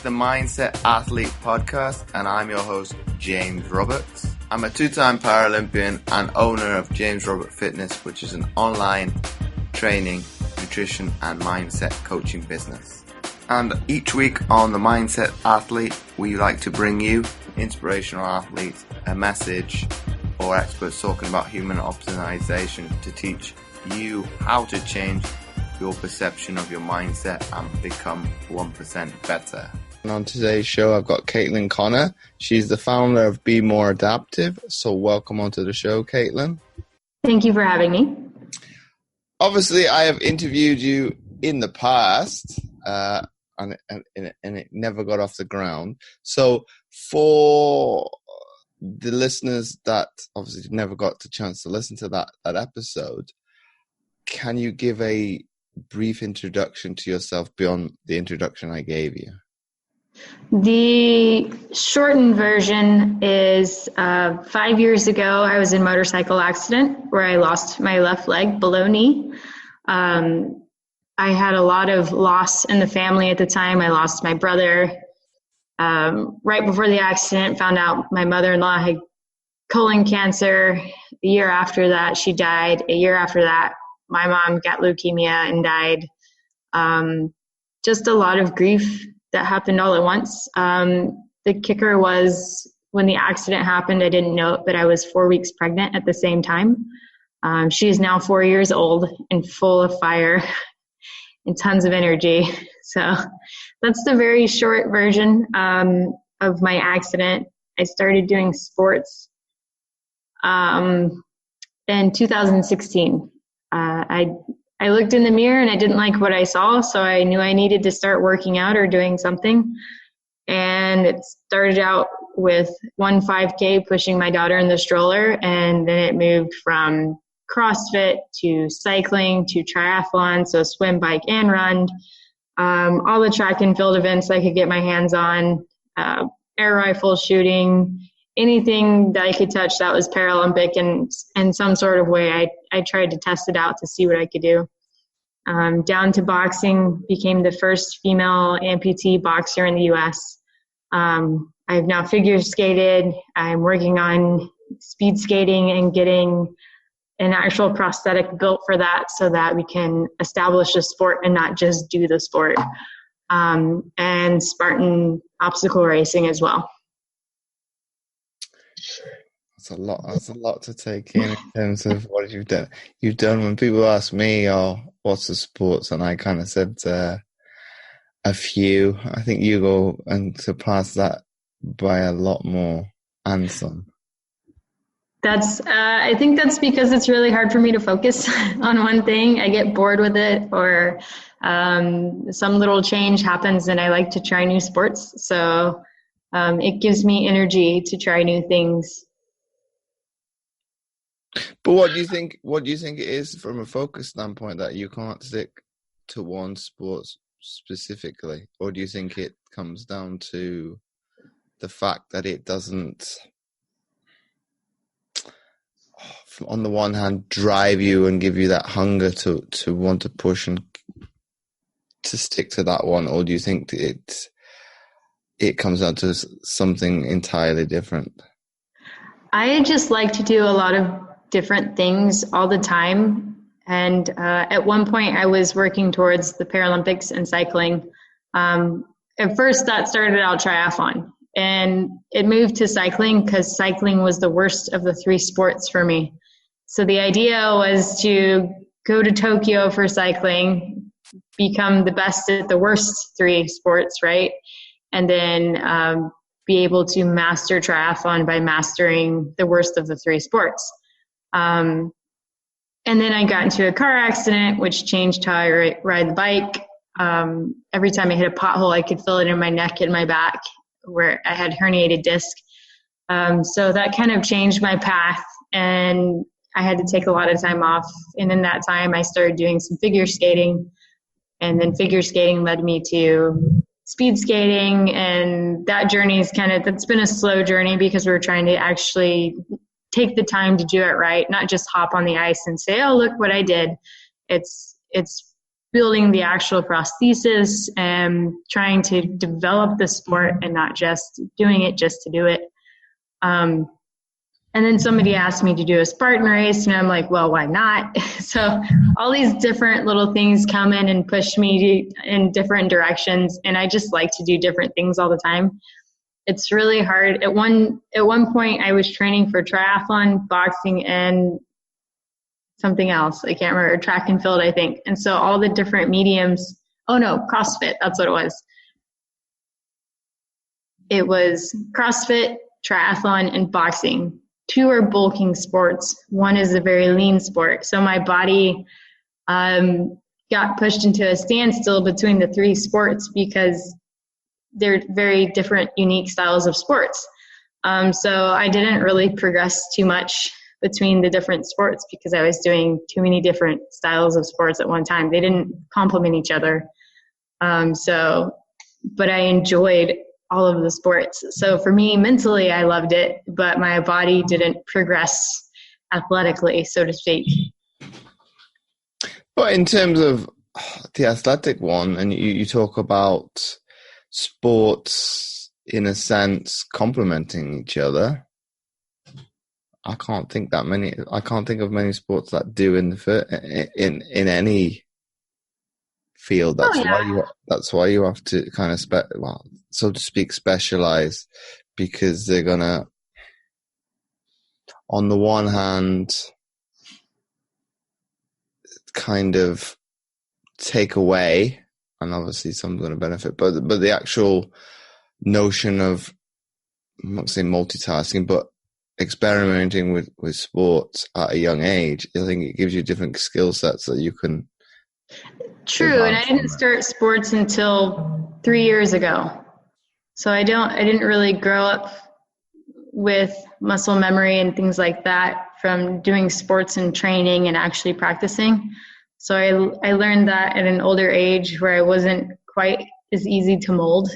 the Mindset Athlete Podcast, and I'm your host, James Roberts. I'm a two-time Paralympian and owner of James Robert Fitness, which is an online training, nutrition, and mindset coaching business. And each week on the Mindset Athlete, we like to bring you inspirational athletes, a message, or experts talking about human optimization to teach you how to change your perception of your mindset and become 1% better. And on today's show, I've got Catlin Connor. She's the founder of Be More Adaptive. So welcome onto the show, Catlin. Thank you for having me. Obviously, I have interviewed you in the past, and it never got off the ground. So for the listeners that obviously never got the chance to listen to that episode, can you give a brief introduction to yourself beyond the introduction I gave you? The shortened version is 5 years ago, I was in a motorcycle accident where I lost my left leg below knee. I had a lot of loss in the family at the time. I lost my brother. Right before the accident, found out my mother-in-law had colon cancer. A year after that, she died. A year after that, my mom got leukemia and died. Just a lot of grief that happened all at once. The kicker was when the accident happened, I didn't know it, but I was 4 weeks pregnant at the same time. She is now 4 years old and full of fire and tons of energy. So that's the very short version of my accident. I started doing sports in 2016. I looked in the mirror and I didn't like what I saw, so I knew I needed to start working out or doing something. And it started out with 1 5K pushing my daughter in the stroller, and then it moved from CrossFit to cycling to triathlon, so swim, bike, and run. All the track and field events I could get my hands on, air rifle shooting, anything that I could touch that was Paralympic and in some sort of way, I tried to test it out to see what I could do. Down to boxing, became the first female amputee boxer in the U.S. I've now figure skated. I'm working on speed skating and getting an actual prosthetic built for that so that we can establish a sport and not just do the sport. And Spartan obstacle racing as well. That's a lot to take in terms of what you've done. When people ask me, "Oh, what's the sports?" and I kind of said a few. I think you go and surpass that by a lot more and some. I think that's because it's really hard for me to focus on one thing. I get bored with it, or some little change happens, and I like to try new sports. So it gives me energy to try new things. But what do you think it is from a focus standpoint that you can't stick to one sport specifically? Or do you think it comes down to the fact that it doesn't, on the one hand, drive you and give you that hunger to want to push and to stick to that one? Or do you think it comes down to something entirely different? I just like to do a lot of different things all the time. And at one point I was working towards the Paralympics and cycling. At first that started out triathlon, and it moved to cycling because cycling was the worst of the 3 sports for me. So the idea was to go to Tokyo for cycling, become the best at the worst 3 sports, right? And then be able to master triathlon by mastering the worst of the 3 sports. And then I got into a car accident, which changed how I ride the bike. Every time I hit a pothole, I could feel it in my neck and my back where I had herniated disc. So that kind of changed my path, and I had to take a lot of time off. And in that time, I started doing some figure skating, and then figure skating led me to speed skating. And that journey is that's been a slow journey because we're trying to actually take the time to do it right, not just hop on the ice and say, "Oh, look what I did." It's building the actual prosthesis and trying to develop the sport and not just doing it just to do it. And then somebody asked me to do a Spartan race, and I'm like, well, why not? So all these different little things come in and push me in different directions, and I just like to do different things all the time. It's really hard. At one point, I was training for triathlon, boxing, and something else. I can't remember, track and field, I think. And so all the different mediums, CrossFit, that's what it was. It was CrossFit, triathlon, and boxing. 2 are bulking sports. 1 is a very lean sport. So my body got pushed into a standstill between the 3 sports because they're very different, unique styles of sports. So I didn't really progress too much between the different sports because I was doing too many different styles of sports at one time. They didn't complement each other. But I enjoyed all of the sports. So for me, mentally, I loved it, but my body didn't progress athletically, so to speak. But in terms of the athletic one, and you talk about sports in a sense complementing each other, I can't think of many sports that do in any field. That's why you have to kind of so to speak, specialize, because they're gonna, on the one hand, kind of take away, and obviously some's going to benefit, but the actual notion of, I'm not saying multitasking, but experimenting with sports at a young age, I think it gives you different skill sets that you can. True, and I didn't start sports until 3 years ago. So I didn't really grow up with muscle memory and things like that from doing sports and training and actually practicing. So I learned that at an older age where I wasn't quite as easy to mold.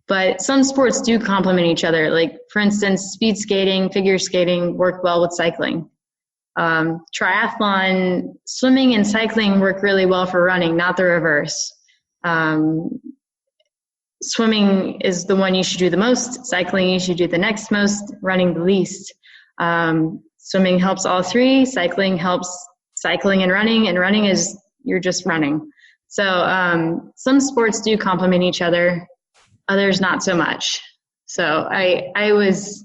But some sports do complement each other. Like, for instance, speed skating, figure skating work well with cycling. Triathlon, swimming and cycling work really well for running, not the reverse. Swimming is the one you should do the most. Cycling, you should do the next most. Running the least. Swimming helps all 3. Cycling helps cycling and running is you're just running. So some sports do complement each other. Others not so much. So I was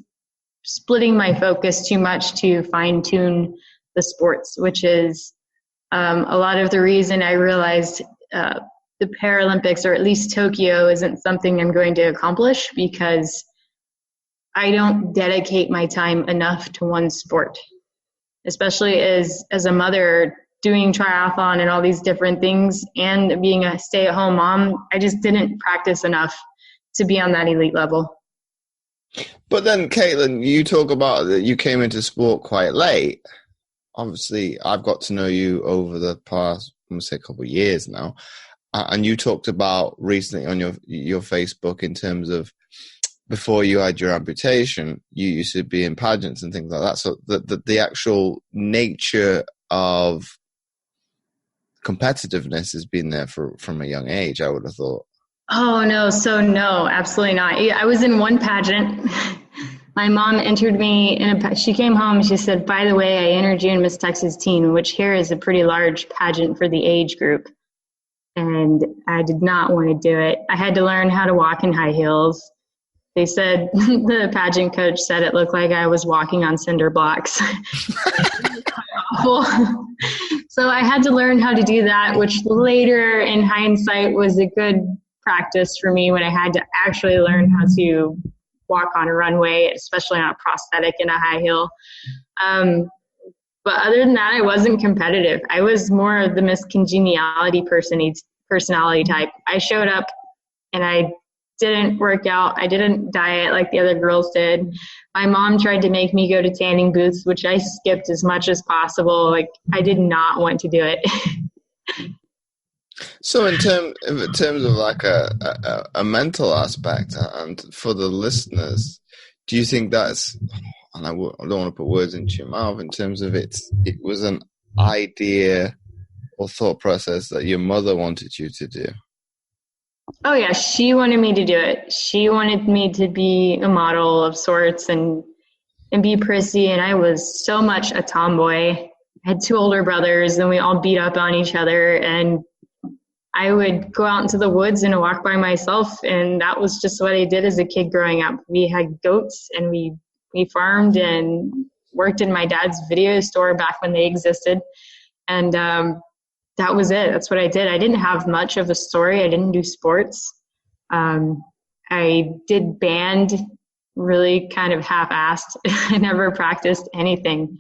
splitting my focus too much to fine-tune the sports, which is a lot of the reason I realized the Paralympics, or at least Tokyo, isn't something I'm going to accomplish because I don't dedicate my time enough to one sport, especially as a mother doing triathlon and all these different things and being a stay-at-home mom. I just didn't practice enough to be on that elite level. But then, Catlin, you talk about that you came into sport quite late. Obviously, I've got to know you over the past, I'm going to say, a couple of years now. And you talked about recently on your Facebook in terms of before you had your amputation, you used to be in pageants and things like that. So the actual nature of competitiveness has been there from a young age, I would have thought. Oh, no. So no, absolutely not. I was in one pageant. My mom entered me she came home and she said, by the way, I entered you in Miss Texas Teen, which here is a pretty large pageant for the age group. And I did not want to do it. I had to learn how to walk in high heels. They said, the pageant coach said it looked like I was walking on cinder blocks. Awful. So I had to learn how to do that, which later in hindsight was a good practice for me when I had to actually learn how to walk on a runway, especially on a prosthetic in a high heel. But other than that, I wasn't competitive. I was more of the Miss Congeniality personality type. I showed up and I didn't work out. I didn't diet like the other girls did. My mom tried to make me go to tanning booths, which I skipped as much as possible. Like, I did not want to do it. So in terms of like a mental aspect, and for the listeners, do you think that's, and I don't want to put words into your mouth, in terms of it was an idea or thought process that your mother wanted you to do? Oh yeah, she wanted me to do it. She wanted me to be a model of sorts and be prissy, and I was so much a tomboy. I had two older brothers, and we all beat up on each other, and I would go out into the woods and walk by myself, and that was just what I did as a kid growing up. We had goats, and we farmed and worked in my dad's video store back when they existed, and that was it. That's what I did. I didn't have much of a story. I didn't do sports. I did band really kind of half-assed. I never practiced anything.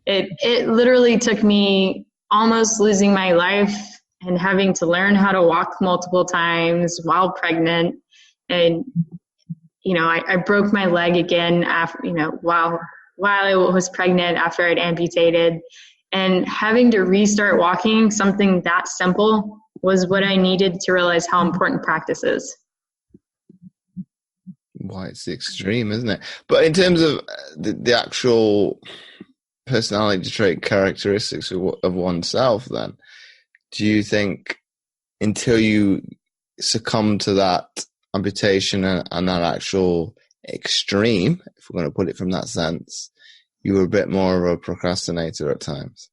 It literally took me almost losing my life and having to learn how to walk multiple times while pregnant. And, I broke my leg again after, while I was pregnant after I'd amputated. And having to restart walking something that simple was what I needed to realize how important practice is. Why, it's the extreme, isn't it? But in terms of the actual personality trait characteristics of oneself, then, do you think until you succumb to that amputation and that actual extreme, if we're going to put it from that sense, you were a bit more of a procrastinator at times?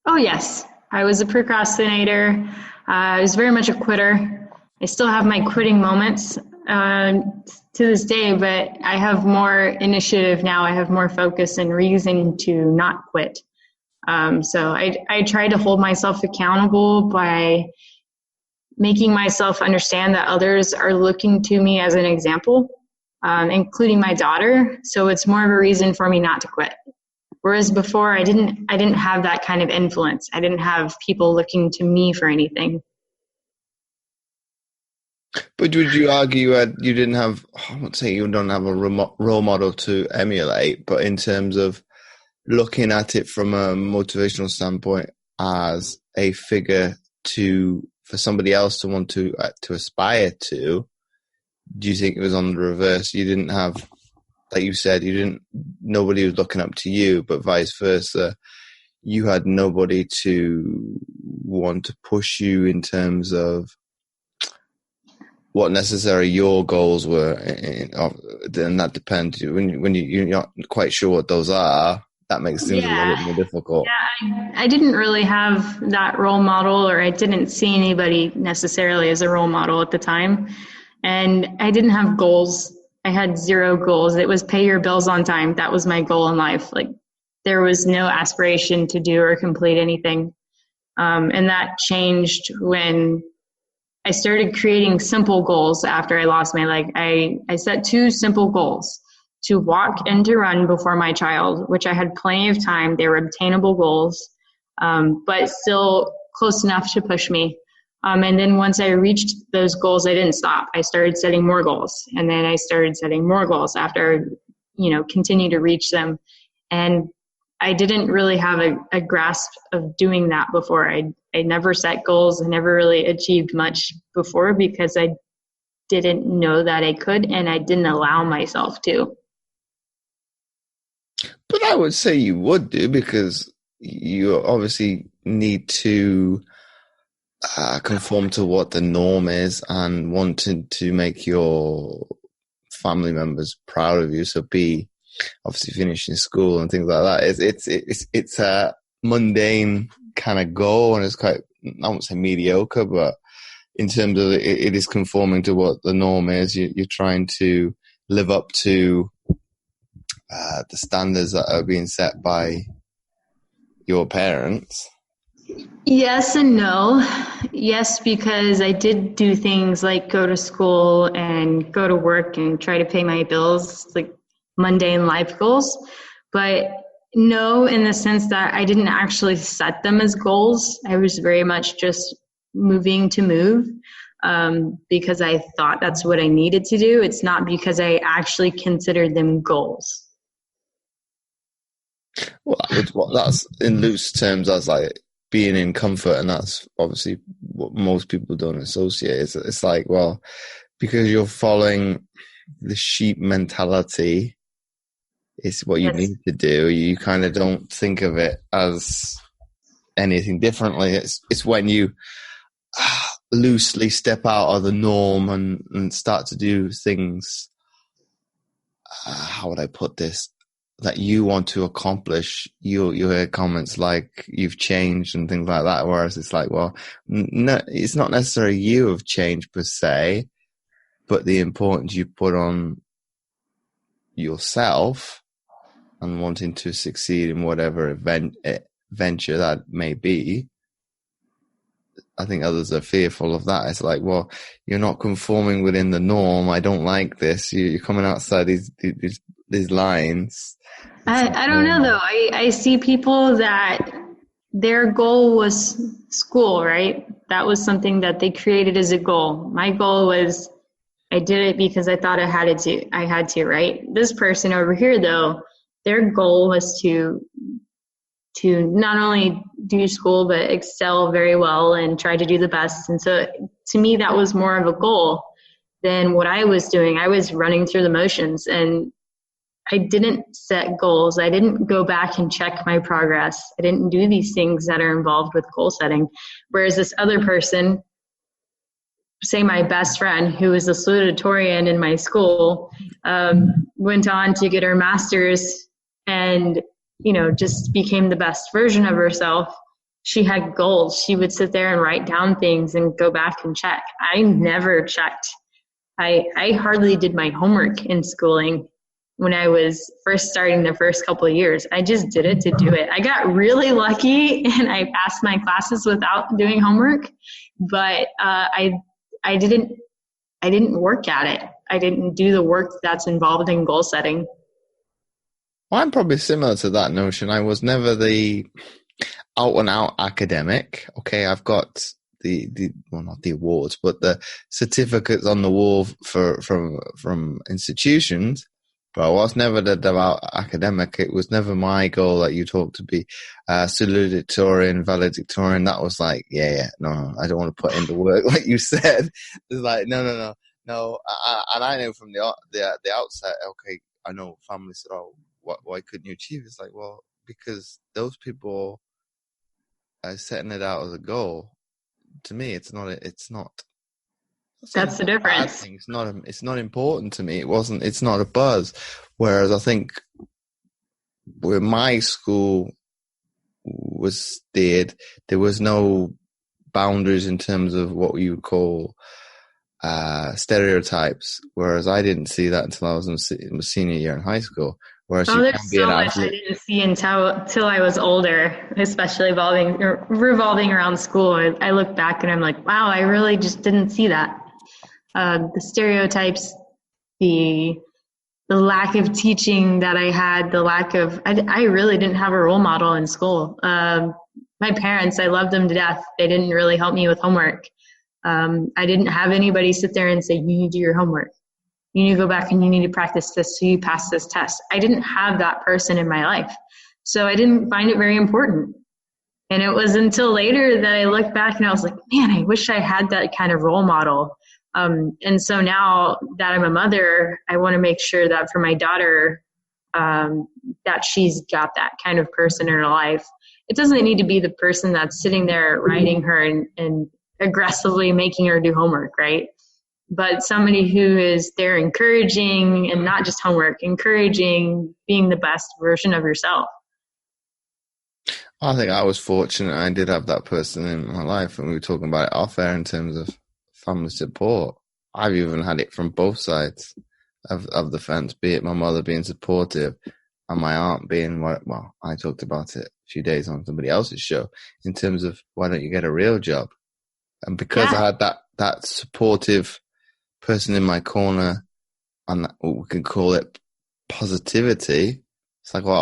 Oh, yes. I was a procrastinator. I was very much a quitter. I still have my quitting moments to this day, but I have more initiative now. I have more focus and reason to not quit. So I try to hold myself accountable by making myself understand that others are looking to me as an example, including my daughter. So it's more of a reason for me not to quit. Whereas before, I didn't have that kind of influence. I didn't have people looking to me for anything. But would you argue you didn't have, I won't say you don't have a role model to emulate, but in terms of looking at it from a motivational standpoint as a figure for somebody else to want to aspire to, do you think it was on the reverse? You didn't have, like you said, nobody was looking up to you, but vice versa. You had nobody to want to push you in terms of what necessarily your goals were, and that depends. When you're not quite sure what those are, that makes things a little bit more difficult. Yeah, I didn't really have that role model, or I didn't see anybody necessarily as a role model at the time. And I didn't have goals. I had zero goals. It was pay your bills on time. That was my goal in life. Like, there was no aspiration to do or complete anything. And that changed when I started creating simple goals after I lost my leg. I set 2 simple goals: to walk and to run before my child, which I had plenty of time. They were obtainable goals, but still close enough to push me. And then once I reached those goals, I didn't stop. I started setting more goals, and then I started setting more goals after, continue to reach them. And I didn't really have a grasp of doing that before. I never set goals. I never really achieved much before because I didn't know that I could, and I didn't allow myself to. But I would say you would do, because you obviously need to conform to what the norm is and wanting to make your family members proud of you. So be obviously finishing school and things like that. It's a mundane kind of goal, and it's quite, I won't say mediocre, but in terms of it is conforming to what the norm is. You're trying to live up to the standards that are being set by your parents. Yes and no. Yes, because I did do things like go to school and go to work and try to pay my bills, like mundane life goals. But no, in the sense that I didn't actually set them as goals. I was very much just moving to move because I thought that's what I needed to do. It's not because I actually considered them goals. Well, that's in loose terms, that's like being in comfort, and that's obviously what most people don't associate. It's like, well, because you're following the sheep mentality, it's what you need to do. You kind of don't think of it as anything differently. It's when you loosely step out of the norm and start to do things, how would I put this, that you want to accomplish. You hear comments like you've changed and things like that, whereas it's like, well, no, it's not necessarily you have changed per se, but the importance you put on yourself and wanting to succeed in whatever venture that may be. I think others are fearful of that. It's like, well, you're not conforming within the norm. I don't like this. You're coming outside these lines. I don't know though. I see people that their goal was school, right? That was something that they created as a goal. My goal was, I did it because I thought I had to, right? This person over here though, their goal was to not only do school, but excel very well and try to do the best. And so to me, that was more of a goal than what I was doing. I was running through the motions and I didn't set goals. I didn't go back and check my progress. I didn't do these things that are involved with goal setting. Whereas this other person, say my best friend, who was a salutatorian in my school, went on to get her master's and, just became the best version of herself. She had goals. She would sit there and write down things and go back and check. I never checked. I hardly did my homework in schooling when I was first starting the first couple of years. I just did it to do it. I got really lucky and I passed my classes without doing homework, but I didn't work at it. I didn't do the work that's involved in goal setting. Well, I'm probably similar to that notion. I was never the out and out academic. Okay, I've got well, not the awards, but the certificates on the wall from institutions. But I was never the devout academic. It was never my goal that you talk to be salutatorian, valedictorian. That was like, no, I don't want to put in the work like you said. It's like, no. And I know from the outset, okay, I know families said, oh, why couldn't you achieve? It's like, well, because those people are setting it out as a goal. To me, it's not. That's the difference. It's not important to me. It's not a buzz. Whereas I think where my school was steered, there was no boundaries in terms of what you would call stereotypes. Whereas I didn't see that until I was in my senior year in high school. Whereas there's so much I didn't see until I was older, especially revolving around school. I look back and I'm like, wow, I really just didn't see that. The stereotypes, the lack of teaching that I had, I really didn't have a role model in school. My parents, I loved them to death. They didn't really help me with homework. I didn't have anybody sit there and say, you need to do your homework. You need to go back and you need to practice this so you pass this test. I didn't have that person in my life. So I didn't find it very important. And it was until later that I looked back and I was like, man, I wish I had that kind of role model. And so now that I'm a mother, I want to make sure that for my daughter, that she's got that kind of person in her life. It doesn't need to be the person that's sitting there writing her and aggressively making her do homework, right? But somebody who is there encouraging, and not just homework, encouraging being the best version of yourself. I think I was fortunate. I did have that person in my life, and we were talking about it off air in terms of family support. I've even had it from both sides of the fence, be it my mother being supportive and my aunt being, well, I talked about it a few days on somebody else's show in terms of why don't you get a real job? And because I had that supportive person in my corner, and we can call it positivity. It's like, well,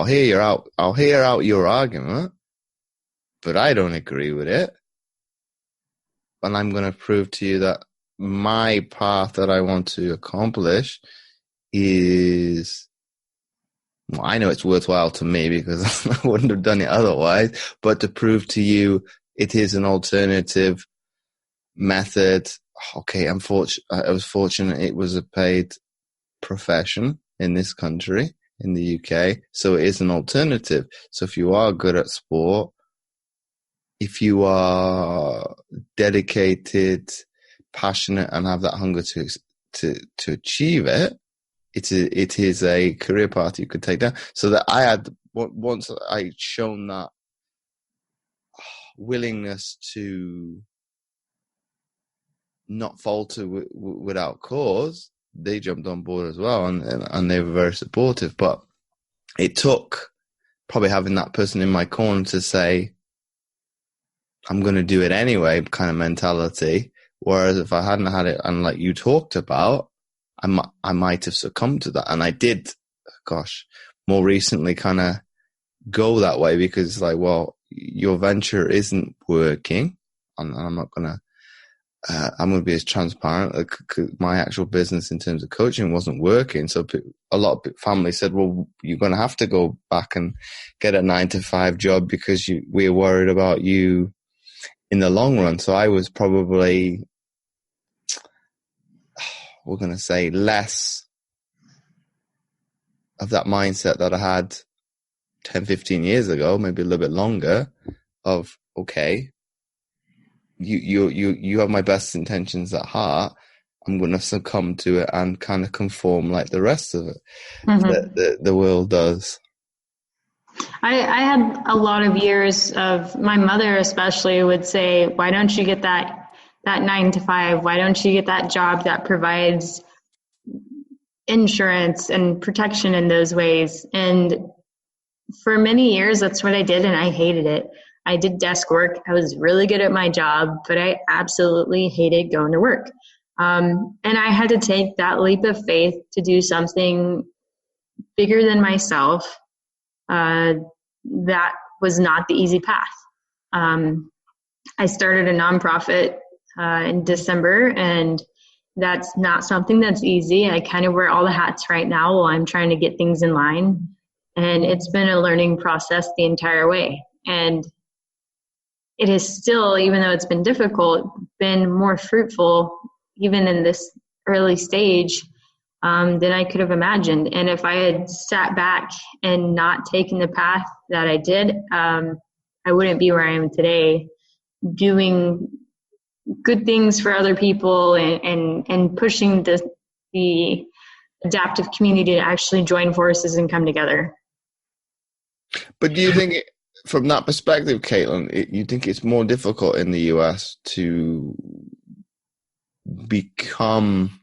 I'll hear out your argument, but I don't agree with it. And I'm going to prove to you that my path that I want to accomplish is, well, I know it's worthwhile to me because I wouldn't have done it otherwise, but to prove to you it is an alternative method. Okay, I was fortunate it was a paid profession in this country, in the UK, so it is an alternative. So if you are good at sport, if you are dedicated, passionate, and have that hunger to achieve it, it is a career path you could take down. So that I had, once I shown that willingness to not falter without cause, they jumped on board as well, and they were very supportive. But it took probably having that person in my corner to say, I'm going to do it anyway kind of mentality. Whereas if I hadn't had it, and like you talked about, I might have succumbed to that. And I did, more recently kind of go that way, because like, well, your venture isn't working. And I'm going to be as transparent. Like, my actual business in terms of coaching wasn't working. So a lot of family said, well, you're going to have to go back and get a 9-to-5 job because we're worried about you in the long run. So I was probably, we're going to say, less of that mindset that I had 10, 15 years ago, maybe a little bit longer, of, okay, you have my best intentions at heart. I'm going to succumb to it and kind of conform like the rest of it, the world does. I had a lot of years of, my mother especially would say, why don't you get that 9-to-5? Why don't you get that job that provides insurance and protection in those ways? And for many years, that's what I did, and I hated it. I did desk work. I was really good at my job, but I absolutely hated going to work. And I had to take that leap of faith to do something bigger than myself. That was not the easy path. I started a nonprofit in December, and that's not something that's easy. I kind of wear all the hats right now while I'm trying to get things in line. And it's been a learning process the entire way. And it is still, even though it's been difficult, been more fruitful, even in this early stage, than I could have imagined. And if I had sat back and not taken the path that I did, I wouldn't be where I am today, doing good things for other people and pushing the adaptive community to actually join forces and come together. But do you think, from that perspective, Catlin, you think it's more difficult in the US to become,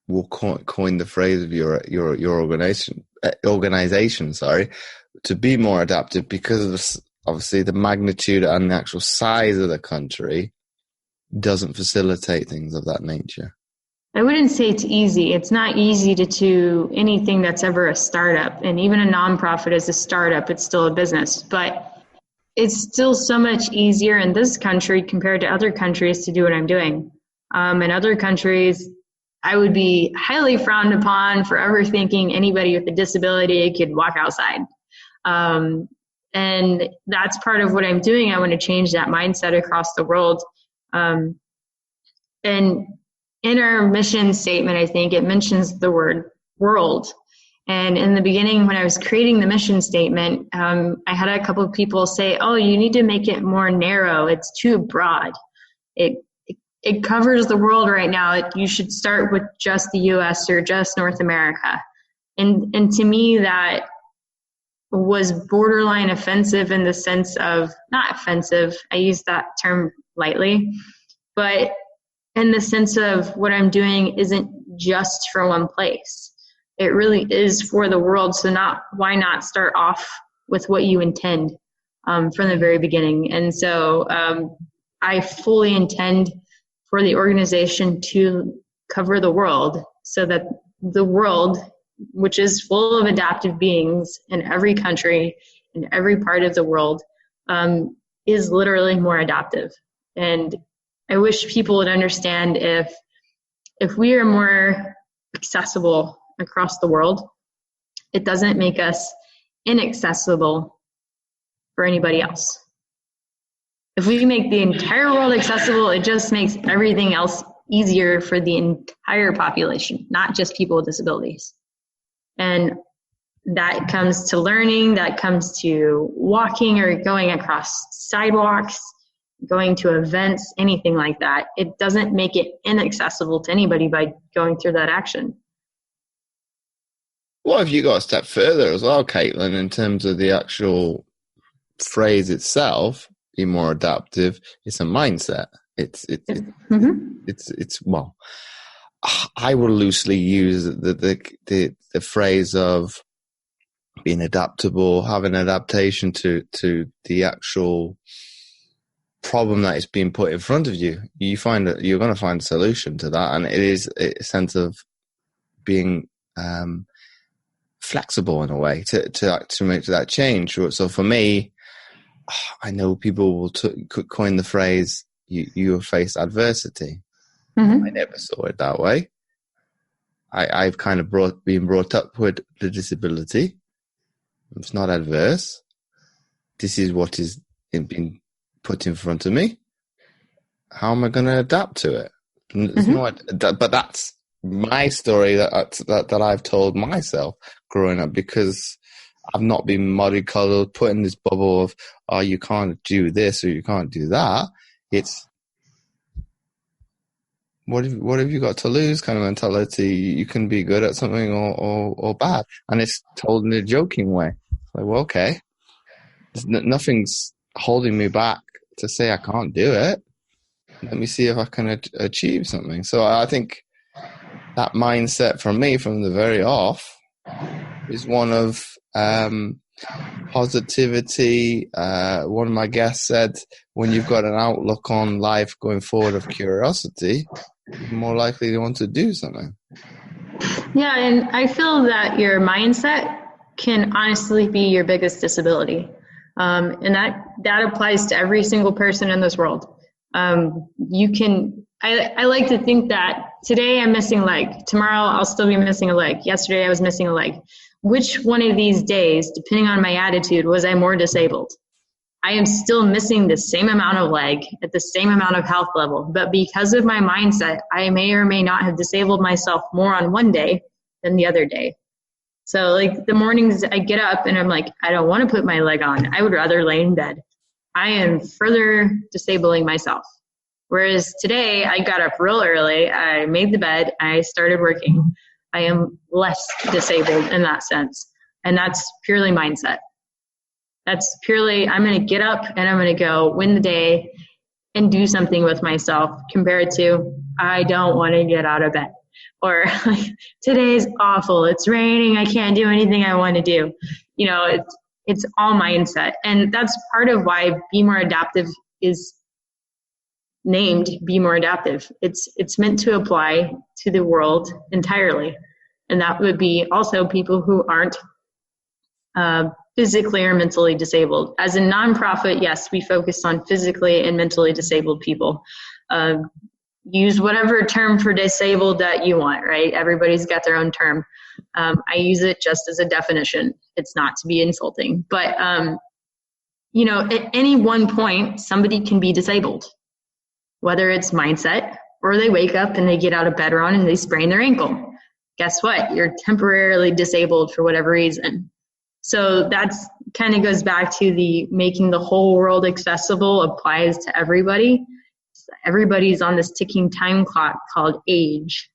we'll coin the phrase of your organization, to be more adaptive because of obviously the magnitude and the actual size of the country doesn't facilitate things of that nature? I wouldn't say it's easy. It's not easy to do anything that's ever a startup. And even a nonprofit is a startup. It's still a business. But it's still so much easier in this country compared to other countries to do what I'm doing. In other countries, I would be highly frowned upon for ever thinking anybody with a disability could walk outside. And that's part of what I'm doing. I want to change that mindset across the world. And in our mission statement, I think it mentions the word world. And in the beginning, when I was creating the mission statement, I had a couple of people say, oh, you need to make it more narrow. It's too broad. It covers the world right now. You should start with just the US or just North America. And to me, that was borderline offensive in the sense of, not offensive, I use that term lightly, but in the sense of what I'm doing isn't just for one place. It really is for the world. So why not start off with what you intend from the very beginning? And so I fully intend for the organization to cover the world, so that the world, which is full of adaptive beings in every country, in every part of the world, is literally more adaptive. And I wish people would understand, if we are more accessible across the world, it doesn't make us inaccessible for anybody else. If we make the entire world accessible, it just makes everything else easier for the entire population, not just people with disabilities. And that comes to learning, that comes to walking or going across sidewalks, going to events, anything like that. It doesn't make it inaccessible to anybody by going through that action. What have you got a step further as well, Caitlin, in terms of the actual phrase itself, be more adaptive? It's a mindset. It's well, I will loosely use the phrase of being adaptable, having adaptation to the actual problem that is being put in front of you. You find that you're going to find a solution to that, and it is a sense of being flexible in a way to make that change. So for me, I know people will coin the phrase "you have faced adversity." I never saw it that way. I've kind of been brought up with the disability. It's not adverse. This is what is being put in front of me. How am I going to adapt to it? But that's my story that I've told myself growing up, because I've not been mollycoddled, put in this bubble of, oh, you can't do this or you can't do that. It's, what have you got to lose kind of mentality. You can be good at something or bad. And it's told in a joking way. Like, well, okay. Nothing's holding me back to say I can't do it. Let me see if I can achieve something. So I think that mindset for me from the very off is one of positivity. One of my guests said, when you've got an outlook on life going forward of curiosity, you're more likely to want to do something. Yeah, and I feel that your mindset can honestly be your biggest disability. And that applies to every single person in this world. I like to think that today I'm missing a leg. Tomorrow I'll still be missing a leg. Yesterday I was missing a leg. Which one of these days, depending on my attitude, was I more disabled? I am still missing the same amount of leg at the same amount of health level. But because of my mindset, I may or may not have disabled myself more on one day than the other day. So like the mornings I get up and I'm like, I don't want to put my leg on. I would rather lay in bed. I am further disabling myself. Whereas today I got up real early, I made the bed, I started working. I am less disabled in that sense. And that's purely mindset. That's purely, I'm going to get up and I'm going to go win the day and do something with myself, compared to, I don't want to get out of bed. Or today's awful, it's raining, I can't do anything I want to do. You know, it's all mindset. And that's part of why Be More Adaptive is named Be More Adaptive. It's meant to apply to the world entirely. And that would be also people who aren't physically or mentally disabled. As a nonprofit, yes, we focus on physically and mentally disabled people. Use whatever term for disabled that you want, right? Everybody's got their own term. I use it just as a definition. It's not to be insulting. But, you know, at any one point, somebody can be disabled, whether it's mindset or they wake up and they get out of bed wrong and they sprain their ankle. Guess what? You're temporarily disabled for whatever reason. So that's kind of goes back to the making the whole world accessible applies to everybody. Everybody's on this ticking time clock called age,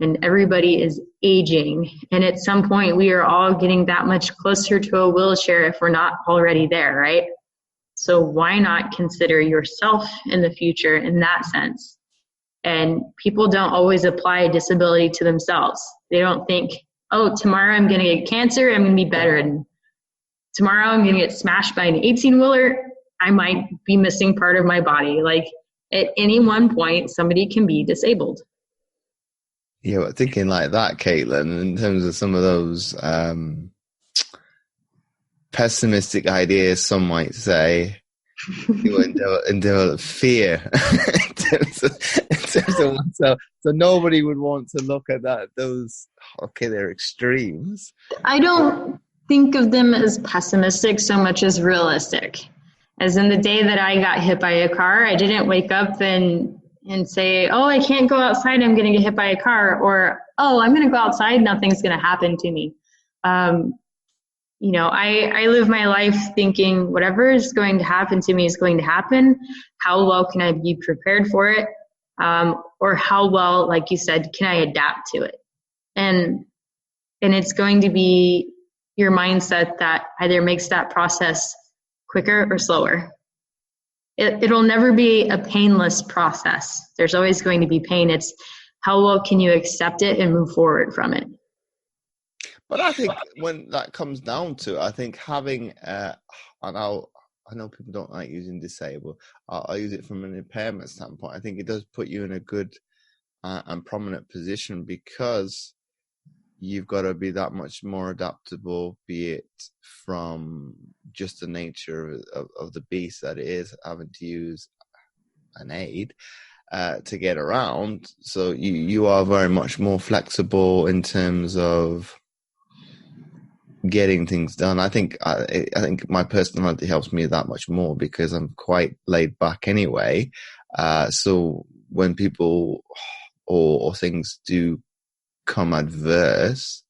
and everybody is aging. And at some point, we are all getting that much closer to a wheelchair if we're not already there, right? So why not consider yourself in the future in that sense? And people don't always apply a disability to themselves. They don't think, oh, tomorrow I'm going to get cancer, I'm going to be better. And tomorrow I'm going to get smashed by an 18-wheeler, I might be missing part of my body. Like, at any one point, somebody can be disabled. Yeah, but thinking like that, Caitlin, in terms of some of those pessimistic ideas, some might say, you would develop fear in terms of oneself. So nobody would want to look at that. Those, okay, they're extremes. I don't think of them as pessimistic so much as realistic. As in the day that I got hit by a car, I didn't wake up and say, oh, I can't go outside, I'm going to get hit by a car. Or, oh, I'm going to go outside, nothing's going to happen to me. I live my life thinking whatever is going to happen to me is going to happen. How well can I be prepared for it? Or how well, like you said, can I adapt to it? And it's going to be your mindset that either makes that process quicker or slower. It'll never be a painless process. There's always going to be pain. It's how well can you accept it and move forward from it? But I think when that comes down to it, I think having, and I know people don't like using disabled. I'll use it from an impairment standpoint. I think it does put you in a good and prominent position because you've got to be that much more adaptable, be it from just the nature of the beast that it is, having to use an aid to get around. So you are very much more flexible in terms of getting things done. I think my personality helps me that much more because I'm quite laid back anyway. So when people or things do come adverse,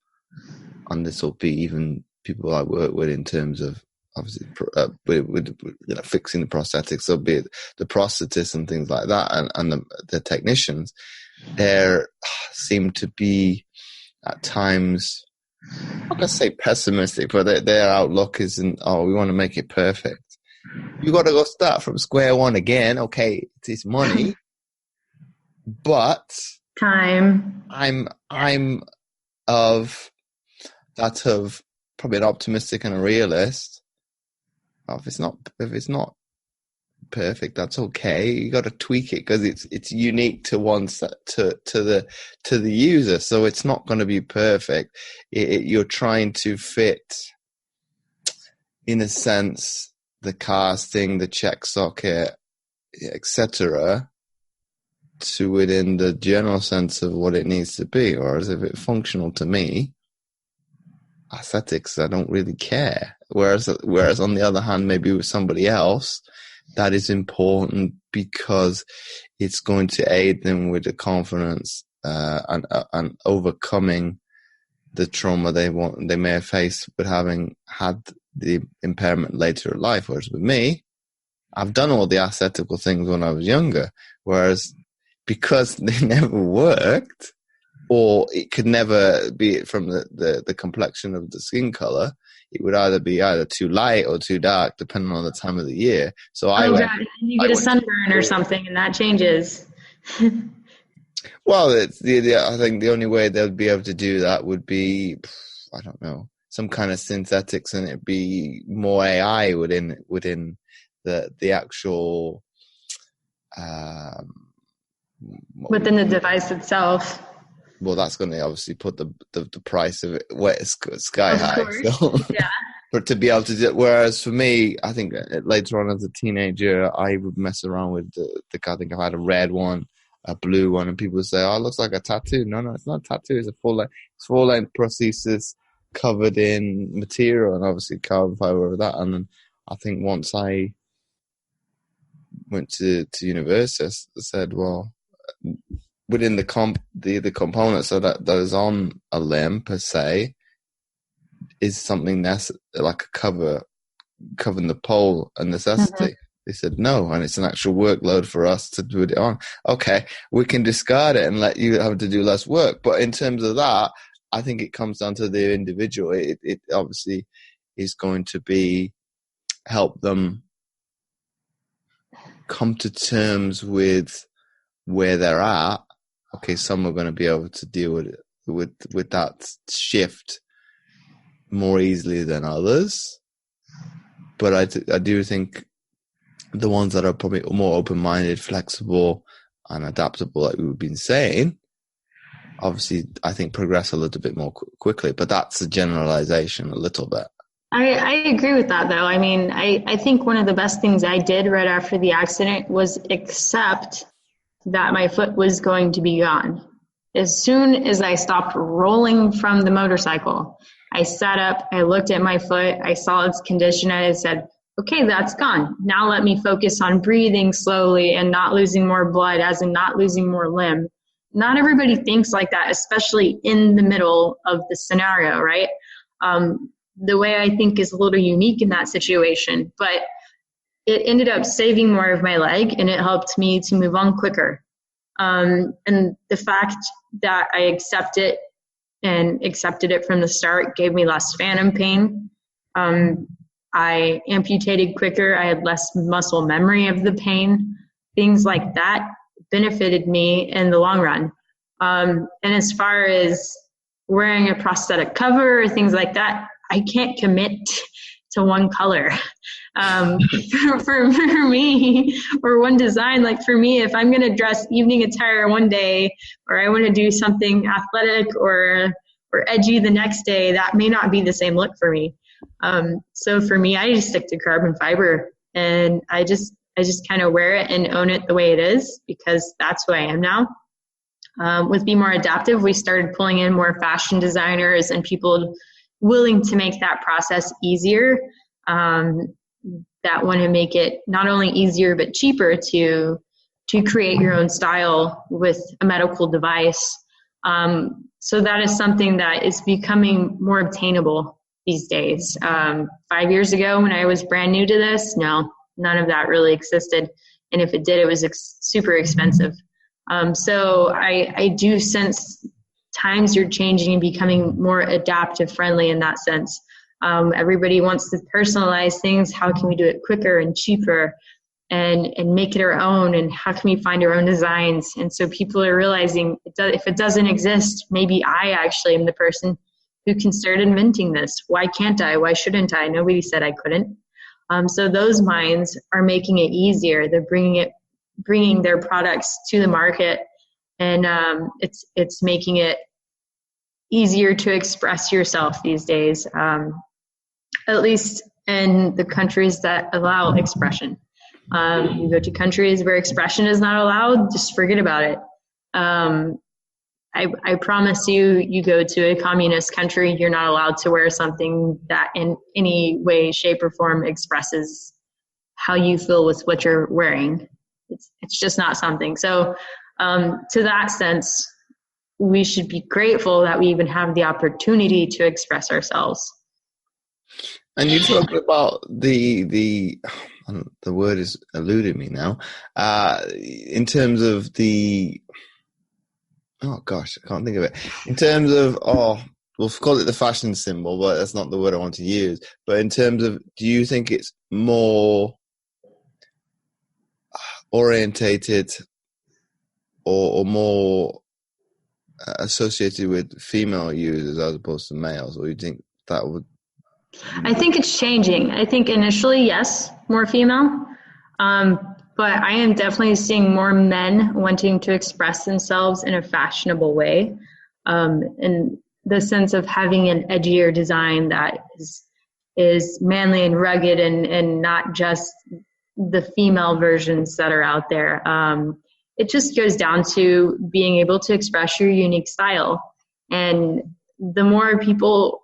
and this will be even people I work with in terms of obviously with fixing the prosthetics, so be it the prosthetists and things like that, and the technicians, there seem to be at times, I'm not gonna say pessimistic, but their outlook isn't, we want to make it perfect. You got to go start from square one again. Okay, it's money, but time. I'm of probably an optimistic and a realist. If it's not perfect, that's okay. You got to tweak it because it's unique to the user, so it's not going to be perfect. You're trying to fit, in a sense, the casting, the check socket, etc., to within the general sense of what it needs to be. Whereas if it's functional to me, aesthetics, I don't really care. Whereas on the other hand, maybe with somebody else, that is important because it's going to aid them with the confidence and overcoming the trauma they may have faced with having had the impairment later in life. Whereas with me, I've done all the aesthetical things when I was younger, whereas because they never worked, or it could never be from the complexion of the skin color, it would either be too light or too dark, depending on the time of the year. So you get a sunburn or something, and that changes. Well, I think the only way they'll be able to do that would be, I don't know, some kind of synthetics, and it'd be more AI within the actual within the device itself. Well, that's going to obviously put the price of it sky high. So, yeah. But to be able to do it, whereas for me, I think later on as a teenager, I would mess around with I think I had a red one, a blue one, and people would say, "Oh, it looks like a tattoo." No, it's not a tattoo. It's a full length prosthesis covered in material and obviously carbon fiber over that. And then I think once I went to university, I said, well, within the components so that is on a limb per se, is something that's like a covering the pole a necessity? Mm-hmm. They said no, and it's an actual workload for us to do it on. Okay, we can discard it and let you have to do less work. But in terms of that, I think it comes down to the individual. It obviously is going to be help them come to terms with where they're at. Okay, some are going to be able to deal with that shift more easily than others. But I do think the ones that are probably more open-minded, flexible, and adaptable, like we've been saying, obviously I think progress a little bit more quickly. But that's a generalization a little bit. I agree with that, though. I mean, I think one of the best things I did right after the accident was accept that my foot was going to be gone. As soon as I stopped rolling from the motorcycle, I sat up, I looked at my foot, I saw its condition, and I said, okay, that's gone. Now let me focus on breathing slowly and not losing more blood, as in not losing more limb. Not everybody thinks like that, especially in the middle of the scenario, right? the way I think is a little unique in that situation, but it ended up saving more of my leg, and it helped me to move on quicker. And the fact that I accepted it from the start gave me less phantom pain. I amputated quicker. I had less muscle memory of the pain. Things like that benefited me in the long run. And as far as wearing a prosthetic cover or things like that, I can't commit to one color. For me, or one design, like for me, if I'm going to dress evening attire one day, or I want to do something athletic or edgy the next day, that may not be the same look for me. So for me, I just stick to carbon fiber, and I just kind of wear it and own it the way it is, because that's who I am now. With Be More Adaptive, we started pulling in more fashion designers and people willing to make that process easier, that want to make it not only easier but cheaper to create your own style with a medical device. So that is something that is becoming more obtainable these days. 5 years ago, when I was brand new to this, no, none of that really existed. And if it did, it was super expensive. So I do sense times are changing and becoming more adaptive friendly in that sense. Everybody wants to personalize things. How can we do it quicker and cheaper and make it our own? And how can we find our own designs? And so people are realizing if it doesn't exist, maybe I actually am the person who can start inventing this. Why can't I? Why shouldn't I? Nobody said I couldn't. So those minds are making it easier. They're bringing their products to the market, and it's making it easier to express yourself these days, at least in the countries that allow expression. You go to countries where expression is not allowed, just forget about it. I promise you go to a communist country, you're not allowed to wear something that in any way, shape, or form expresses how you feel with what you're wearing. It's just not something. So to that sense, we should be grateful that we even have the opportunity to express ourselves. And you talked about the word is eluding me now, in terms of oh gosh, I can't think of it. In terms of, we'll call it the fashion symbol, but that's not the word I want to use. But in terms of, do you think it's more orientated or more associated with female users as opposed to males, or you think that would? I think it's changing. I think initially, yes, more female, but I am definitely seeing more men wanting to express themselves in a fashionable way, in the sense of having an edgier design that is manly and rugged and not just the female versions that are out there. It just goes down to being able to express your unique style. And the more people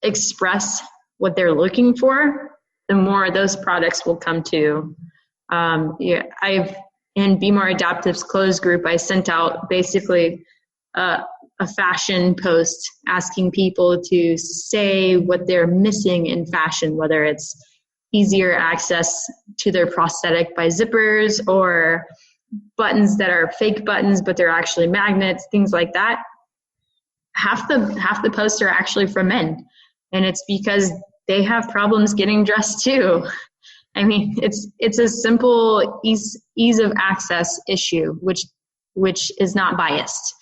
express what they're looking for, the more those products will come to. In Be More Adaptive's clothes group, I sent out basically a fashion post asking people to say what they're missing in fashion, whether it's easier access to their prosthetic by zippers or buttons that are fake buttons, but they're actually magnets, things like that. Half the posts are actually from men, and it's because they have problems getting dressed too. I mean, it's a simple ease of access issue, which is not biased.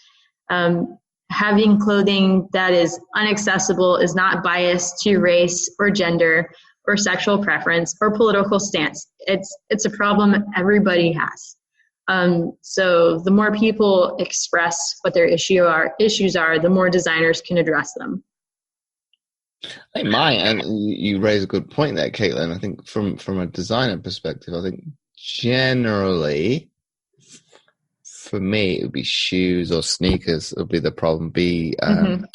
Having clothing that is inaccessible is not biased to race or gender or sexual preference or political stance. It's a problem everybody has. So the more people express what their issues are, the more designers can address them. I think and you raise a good point there, Catlin. I think from a designer perspective, I think generally, for me, it would be shoes or sneakers would be the problem.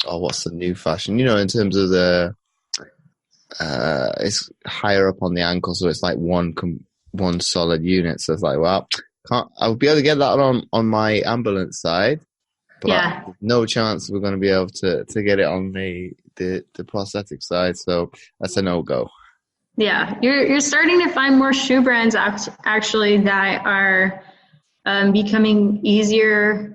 What's the new fashion? In terms of it's higher up on the ankle, so it's like one solid unit. So it's like, well, I would be able to get that on my ambulance side, but no chance we're going to be able to get it on the the prosthetic side. So that's a no-go. Yeah, you're starting to find more shoe brands actually that are becoming easier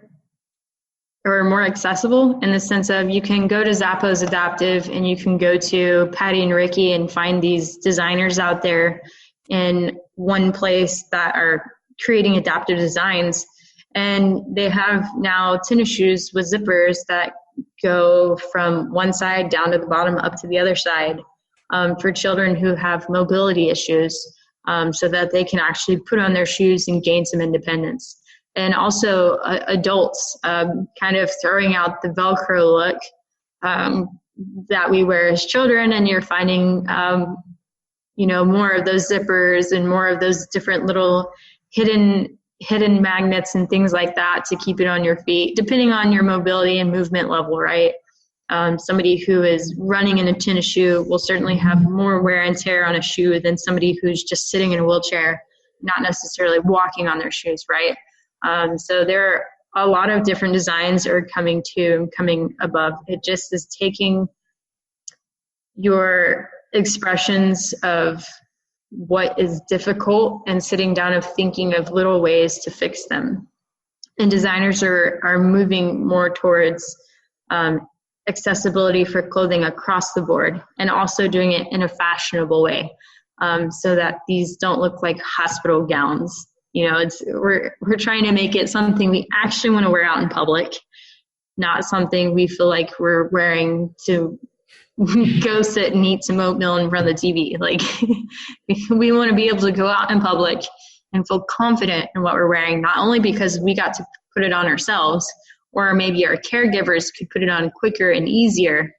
or more accessible, in the sense of you can go to Zappos Adaptive and you can go to Patty and Ricky and find these designers out there in one place that are creating adaptive designs. And they have now tennis shoes with zippers that go from one side down to the bottom up to the other side, for children who have mobility issues, so that they can actually put on their shoes and gain some independence. And also adults, kind of throwing out the Velcro look that we wear as children, and you're finding more of those zippers and more of those different little hidden magnets and things like that to keep it on your feet, depending on your mobility and movement level, right? Somebody who is running in a tennis shoe will certainly have more wear and tear on a shoe than somebody who's just sitting in a wheelchair, not necessarily walking on their shoes, right? So there are a lot of different designs are coming above. It just is taking your expressions of what is difficult and sitting down and thinking of little ways to fix them. And designers are moving more towards accessibility for clothing across the board, and also doing it in a fashionable way, so that these don't look like hospital gowns. We're trying to make it something we actually want to wear out in public, not something we feel like we're wearing to go sit and eat some oatmeal and run the TV. Like, we want to be able to go out in public and feel confident in what we're wearing, not only because we got to put it on ourselves, or maybe our caregivers could put it on quicker and easier,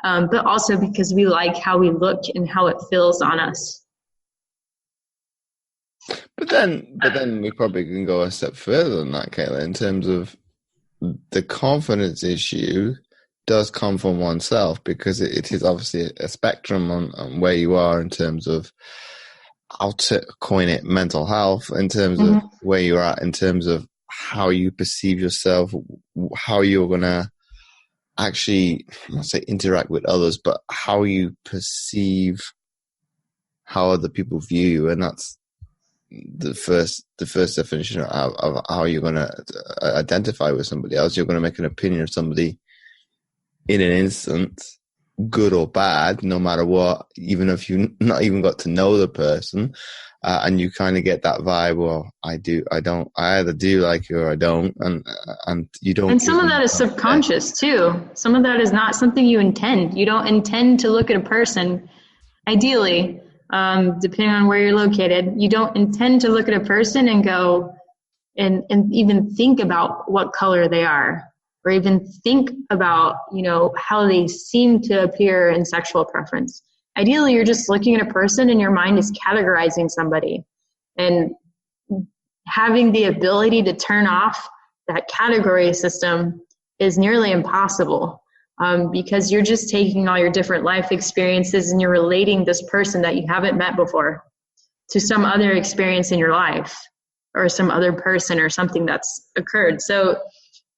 but also because we like how we look and how it feels on us. But then we probably can go a step further than that, Catlin, in terms of the confidence issue does come from oneself, because it is obviously a spectrum on where you are in terms of, I'll coin it, mental health, in terms of where you're at, in terms of how you perceive yourself, how you're going to actually, I won't say interact with others, but how you perceive how other people view you. And that's the first definition of how you're going to identify with somebody else. You're going to make an opinion of somebody in an instant, good or bad, no matter what, even if you not even got to know the person, and you kind of get that vibe, well, I either do like you or I don't, and you don't. And some of that is subconscious too. Some of that is not something you intend. You don't intend to look at a person, ideally, depending on where you're located. You don't intend to look at a person and go and even think about what color they are, or even think about, how they seem to appear in sexual preference. Ideally, you're just looking at a person and your mind is categorizing somebody, and having the ability to turn off that category system is nearly impossible, because you're just taking all your different life experiences and you're relating this person that you haven't met before to some other experience in your life, or some other person or something that's occurred. So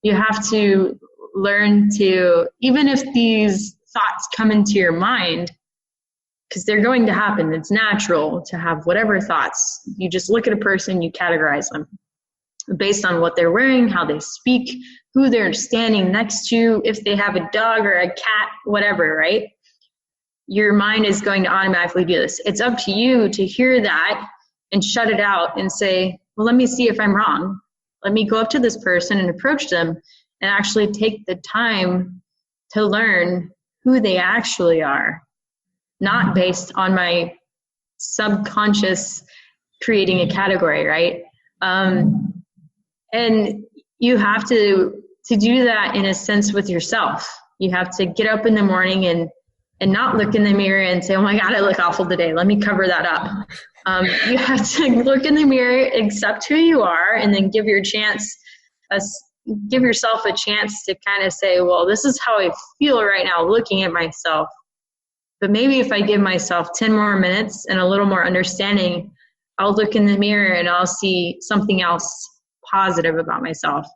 you have to learn to, even if these thoughts come into your mind, because they're going to happen, it's natural to have whatever thoughts. You just look at a person, you categorize them based on what they're wearing, how they speak, who they're standing next to, if they have a dog or a cat, whatever, right? Your mind is going to automatically do this. It's up to you to hear that and shut it out and say, well, let me see if I'm wrong. Let me go up to this person and approach them and actually take the time to learn who they actually are, not based on my subconscious creating a category, right? And you have to do that in a sense with yourself. You have to get up in the morning and not look in the mirror and say, oh my God, I look awful today. Let me cover that up. You have to look in the mirror, accept who you are, and then give yourself a chance to kind of say, well, this is how I feel right now looking at myself. But maybe if I give myself 10 more minutes and a little more understanding, I'll look in the mirror and I'll see something else positive about myself.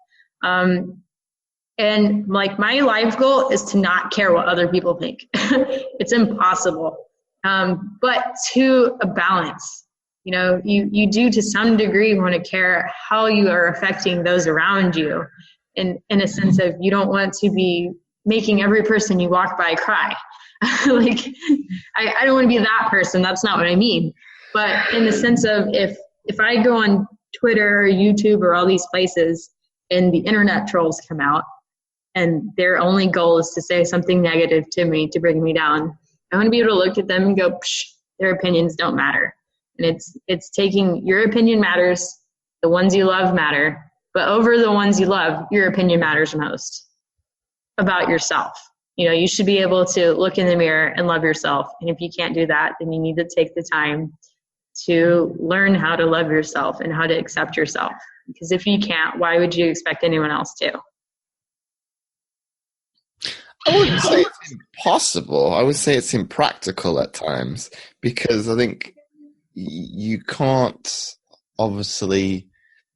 And like my life goal is to not care what other people think. It's impossible. But to a balance, you know, you do to some degree want to care how you are affecting those around you, in a sense of you don't want to be making every person you walk by cry. Like, I don't want to be that person. That's not what I mean. But in the sense of if I go on Twitter or YouTube or all these places and the internet trolls come out and their only goal is to say something negative to me, to bring me down, I want to be able to look at them and go, psh, their opinions don't matter. And it's taking your opinion matters, the ones you love matter, but over the ones you love, your opinion matters most about yourself. You know, you should be able to look in the mirror and love yourself. And if you can't do that, then you need to take the time to learn how to love yourself and how to accept yourself. Because if you can't, why would you expect anyone else to? I wouldn't say it's impossible. I would say it's impractical at times, because I think you can't obviously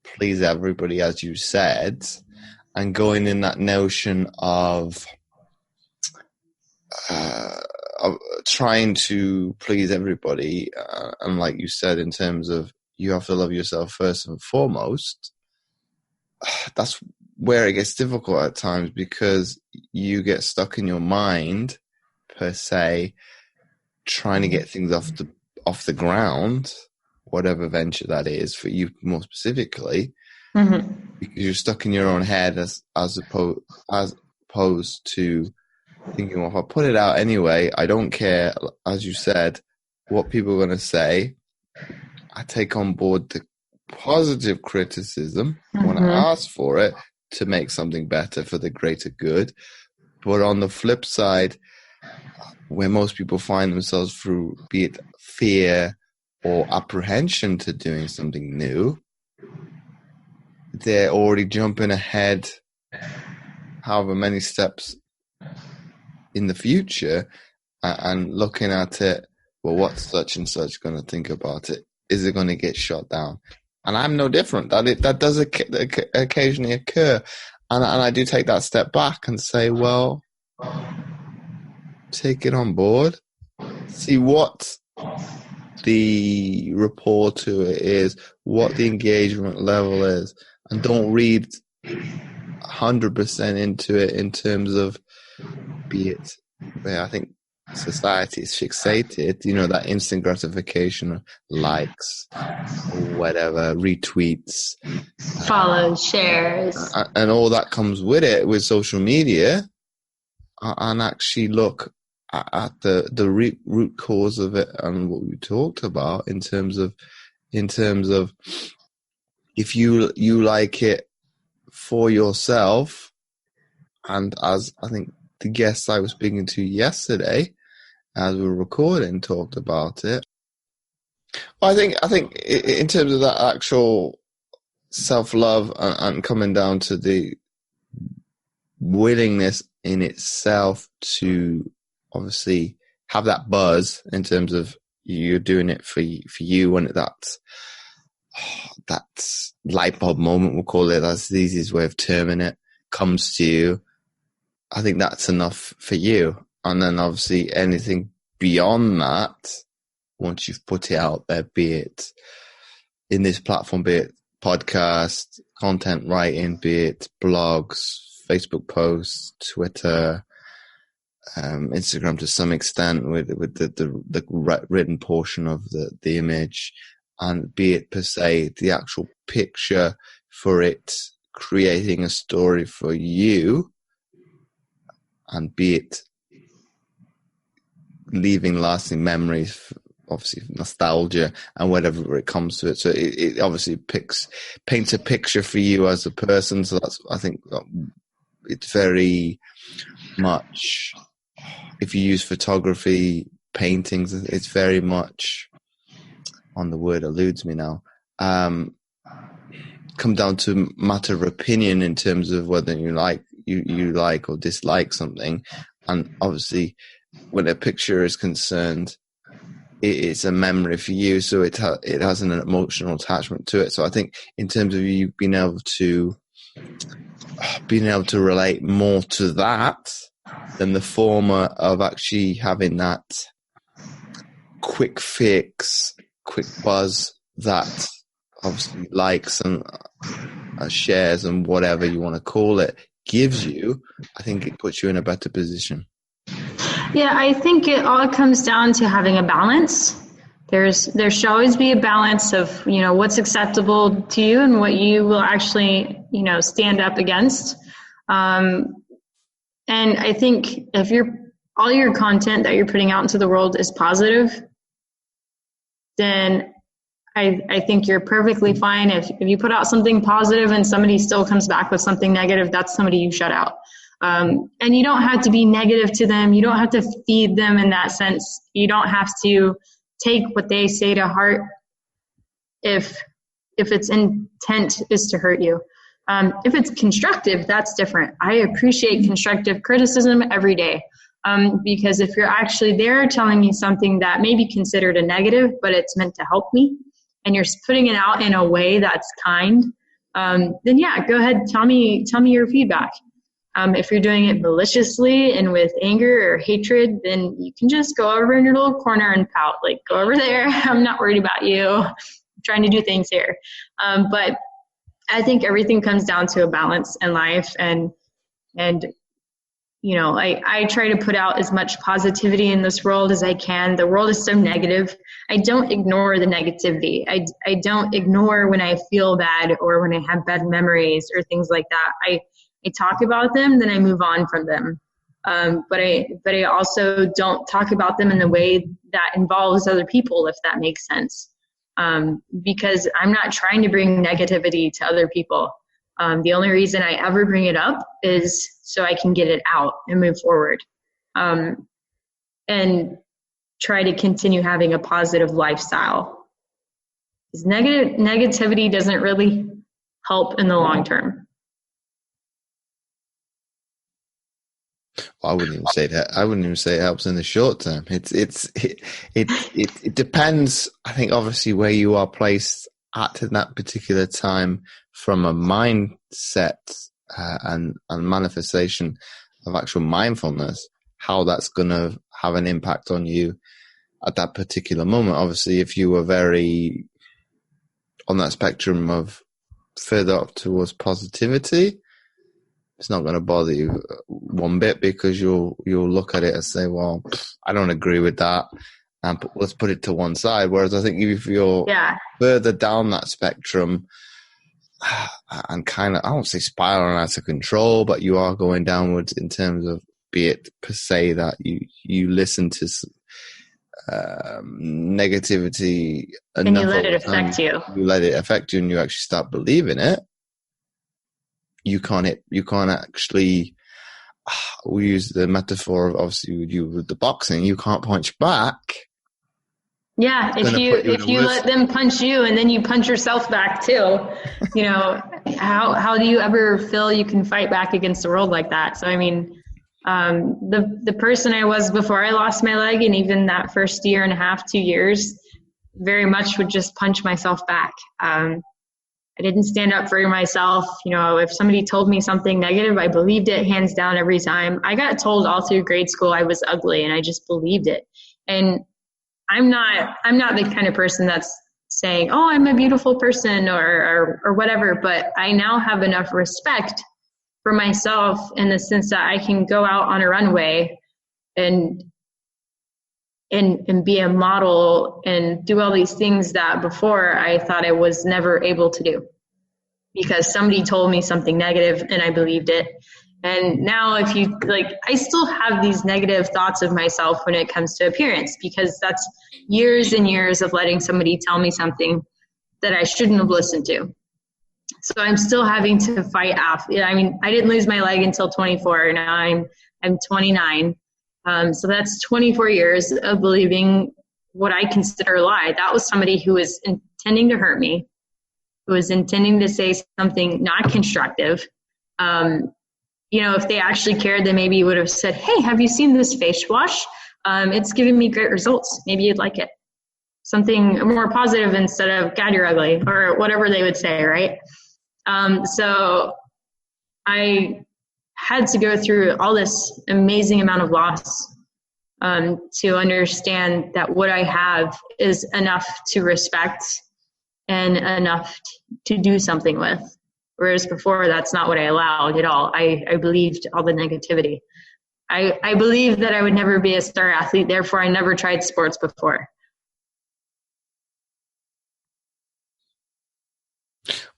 please everybody, as you said, and going in that notion of trying to please everybody, and like you said, in terms of you have to love yourself first and foremost, that's where it gets difficult at times, because you get stuck in your mind, per se, trying to get things off the ground, whatever venture that is for you more specifically, because you're stuck in your own head as opposed to thinking, well, if I put it out anyway, I don't care, as you said, what people are going to say. I take on board the positive criticism when I ask for it to make something better for the greater good. But on the flip side, where most people find themselves through, be it fear or apprehension to doing something new, they're already jumping ahead however many steps in the future and looking at it, well, what's such and such going to think about it? Is it going to get shot down? And I'm no different. That does occasionally occur. And I do take that step back and say, well, take it on board, see what the rapport to it is, what the engagement level is, and don't read 100% into it in terms of, be it where I think society is fixated, you know, that instant gratification, likes, whatever, retweets, follows, shares, and all that comes with it with social media, and actually look at the root cause of it and what we talked about in terms of if you like it for yourself, and as I think the guests I was speaking to yesterday, as we were recording, talked about it. Well, I think in terms of that actual self-love and coming down to the willingness in itself to obviously have that buzz in terms of you're doing it for you, and that light bulb moment, we'll call it, that's the easiest way of terming it, comes to you. I think that's enough for you. And then obviously anything beyond that, once you've put it out there, be it in this platform, be it podcast, content writing, be it blogs, Facebook posts, Twitter, Instagram to some extent with the written portion of the image, and be it per se the actual picture for it, creating a story for you, and be it leaving lasting memories, obviously nostalgia and whatever it comes to it. So it obviously paints a picture for you as a person. So that's, I think it's very much, if you use photography, paintings, it's very much, on the word eludes me now, come down to matter of opinion in terms of whether you like or dislike something. And obviously when a picture is concerned, it's a memory for you, so it has an emotional attachment to it. So I think in terms of you being able to being able to relate more to that than the former of actually having that quick fix, quick buzz that obviously likes and shares and whatever you want to call it gives you. I think it puts you in a better position. Yeah, I think it all comes down to having a balance. There should always be a balance of, what's acceptable to you and what you will actually, stand up against. And I think if all your content that you're putting out into the world is positive, then I think you're perfectly fine. If you put out something positive and somebody still comes back with something negative, that's somebody you shut out. And you don't have to be negative to them. You don't have to feed them in that sense. You don't have to take what they say to heart if its intent is to hurt you. If it's constructive, that's different. I appreciate constructive criticism every day. Because if you're actually there telling me something that may be considered a negative, but it's meant to help me, and you're putting it out in a way that's kind, then yeah, go ahead, tell me your feedback. If you're doing it maliciously and with anger or hatred, then you can just go over in your little corner and pout, like, go over there. I'm not worried about you. I'm trying to do things here. But I think everything comes down to a balance in life. And I try to put out as much positivity in this world as I can. The world is so negative. I don't ignore the negativity. I don't ignore when I feel bad or when I have bad memories or things like that. I talk about them, then I move on from them. But I also don't talk about them in the way that involves other people, if that makes sense. Because I'm not trying to bring negativity to other people. The only reason I ever bring it up is so I can get it out and move forward. And try to continue having a positive lifestyle. Because negativity doesn't really help in the long term. I wouldn't even say that. I wouldn't even say it helps in the short term. It depends. I think obviously where you are placed at that particular time from a mindset and manifestation of actual mindfulness, how that's going to have an impact on you at that particular moment. Obviously, if you were very on that spectrum of further up towards positivity, it's not going to bother you one bit, because you'll look at it and say, well, I don't agree with that, and let's put it to one side. Whereas I think if you're further down that spectrum and kind of, I won't say spiraling out of control, but you are going downwards in terms of, be it per se that you listen to negativity and you let it affect you. You let it affect you and you actually start believing it. You can't actually, we use the metaphor of obviously with the boxing, you can't punch back. Yeah, if you let them punch you and then you punch yourself back too, how do you ever feel you can fight back against the world like that? So I mean, the person I was before I lost my leg, and even that first year and a half, 2 years, very much would just punch myself back. I didn't stand up for myself. If somebody told me something negative, I believed it hands down every time. I got told all through grade school I was ugly, and I just believed it. And I'm not the kind of person that's saying, oh, I'm a beautiful person or whatever, but I now have enough respect for myself in the sense that I can go out on a runway and be a model and do all these things that before I thought I was never able to do, because somebody told me something negative and I believed it. And now I still have these negative thoughts of myself when it comes to appearance, because that's years and years of letting somebody tell me something that I shouldn't have listened to. So I'm still having to fight off. I mean, I didn't lose my leg until 24. Now I'm 29. So that's 24 years of believing what I consider a lie. That was somebody who was intending to hurt me, who was intending to say something not constructive. If they actually cared, they maybe would have said, hey, have you seen this face wash? It's giving me great results. Maybe you'd like it. Something more positive instead of, God, you're ugly, or whatever they would say, right? So I had to go through all this amazing amount of loss to understand that what I have is enough to respect and enough to do something with. Whereas before, that's not what I allowed at all. I believed all the negativity. I believed that I would never be a star athlete. Therefore, I never tried sports before.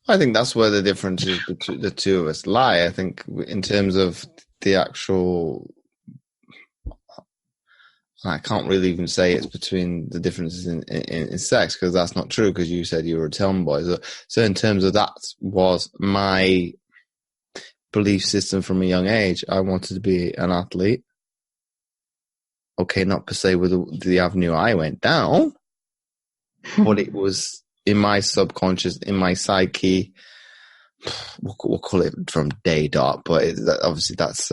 I think that's where the differences between the two of us lie. I think in terms of the actual, I can't really even say it's between the differences in sex, because that's not true, because you said you were a tomboy. So in terms of that was my belief system from a young age. I wanted to be an athlete. Okay, not per se with the avenue I went down, but it was in my subconscious, in my psyche. We'll call it from day dot, but obviously that's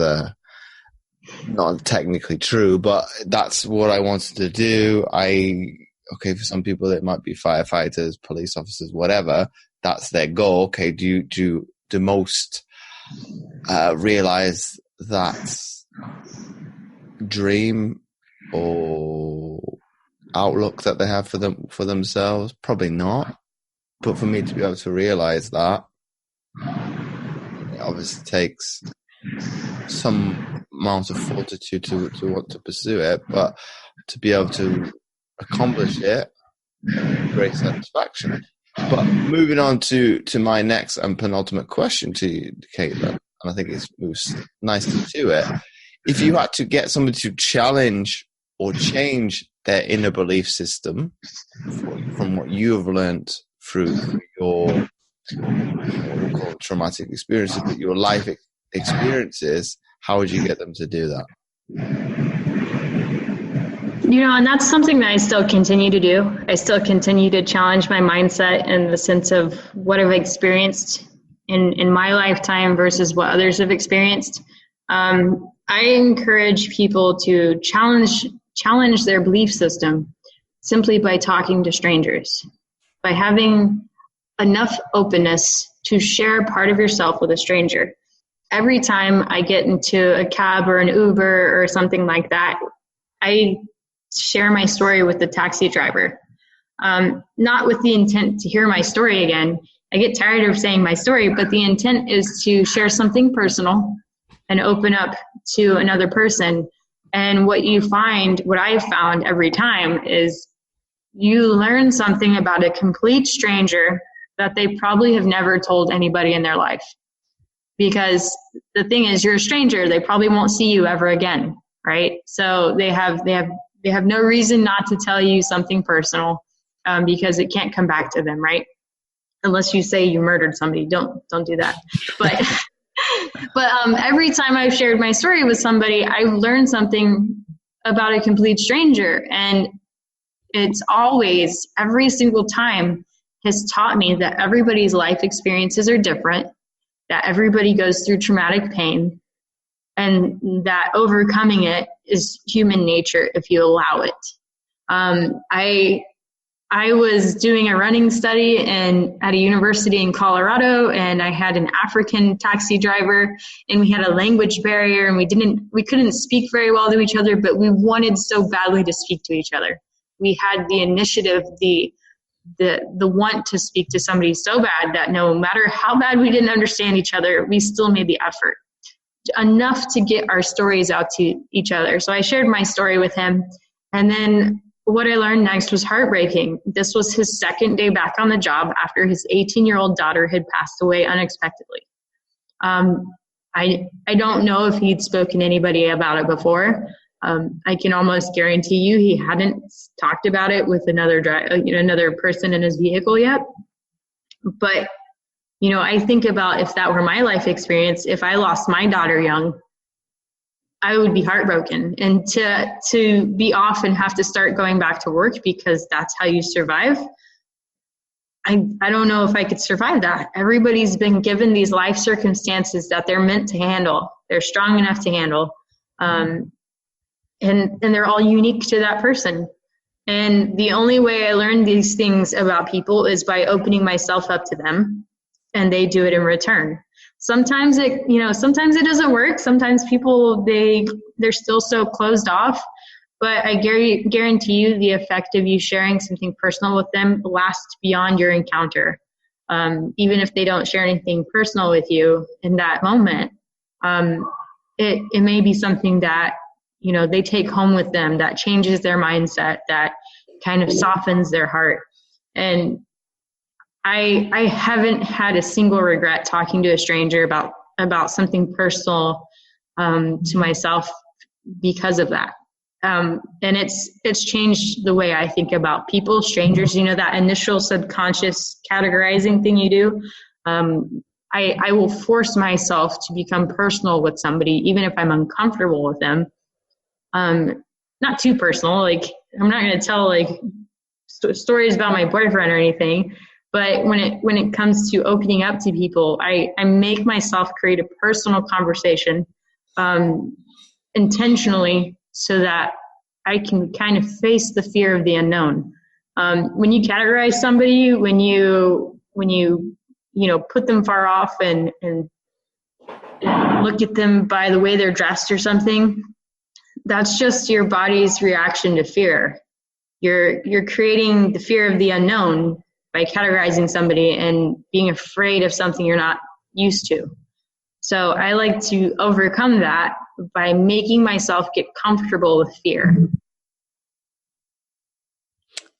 not technically true, but that's what I wanted to do. For some people it might be firefighters, police officers, whatever. That's their goal. Okay, do most realize that dream or outlook that they have for themselves? Probably not. But for me to be able to realize that, it obviously takes some amount of fortitude to want to pursue it, but to be able to accomplish it, great satisfaction. But moving on to my next and penultimate question to you, Caitlin, and I think it moves nicely to it. If you had to get somebody to challenge or change their inner belief system from what you have learned through your what we call traumatic experiences, but your life experiences, how would you get them to do that? And that's something that I still continue to do. I still continue to challenge my mindset in the sense of what I've experienced in my lifetime versus what others have experienced. I encourage people to challenge their belief system simply by talking to strangers, by having enough openness to share part of yourself with a stranger. Every time I get into a cab or an Uber or something like that, I share my story with the taxi driver, not with the intent to hear my story again. I get tired of saying my story, but the intent is to share something personal and open up to another person. And what I've found every time is you learn something about a complete stranger that they probably have never told anybody in their life. Because the thing is, you're a stranger. They probably won't see you ever again, right? So they have no reason not to tell you something personal, because it can't come back to them, right? Unless you say you murdered somebody. Don't do that. But every time I've shared my story with somebody, I've learned something about a complete stranger, and it's always, every single time, has taught me that everybody's life experiences are different, that everybody goes through traumatic pain, and that overcoming it is human nature if you allow it. I was doing a running study at a university in Colorado, and I had an African taxi driver, and we had a language barrier, and we couldn't speak very well to each other, but we wanted so badly to speak to each other. We had the initiative, the want to speak to somebody so bad that no matter how bad we didn't understand each other, we still made the effort enough to get our stories out to each other. So I shared my story with him, and then what I learned next was heartbreaking. This was his second day back on the job after his 18-year-old daughter had passed away unexpectedly. I don't know if he'd spoken to anybody about it before. I can almost guarantee you he hadn't talked about it with another person in his vehicle yet. But, I think about if that were my life experience, if I lost my daughter young, I would be heartbroken. And to be off and have to start going back to work because that's how you survive, I don't know if I could survive that. Everybody's been given these life circumstances that they're meant to handle. They're strong enough to handle. And they're all unique to that person. And the only way I learn these things about people is by opening myself up to them, and they do it in return. sometimes it doesn't work. Sometimes people, they're still so closed off, but I guarantee you the effect of you sharing something personal with them lasts beyond your encounter. Even if they don't share anything personal with you in that moment, it may be something that, they take home with them, that changes their mindset, that kind of softens their heart. And I haven't had a single regret talking to a stranger about something personal to myself because of that. And it's changed the way I think about people, strangers, that initial subconscious categorizing thing you do. I will force myself to become personal with somebody, even if I'm uncomfortable with them. Not too personal. Like, I'm not going to tell stories about my boyfriend or anything, but when it comes to opening up to people, I make myself create a personal conversation, intentionally, so that I can kind of face the fear of the unknown. When you categorize somebody, when you put them far off and look at them by the way they're dressed or something, that's just your body's reaction to fear. You're creating the fear of the unknown by categorizing somebody and being afraid of something you're not used to. So I like to overcome that by making myself get comfortable with fear.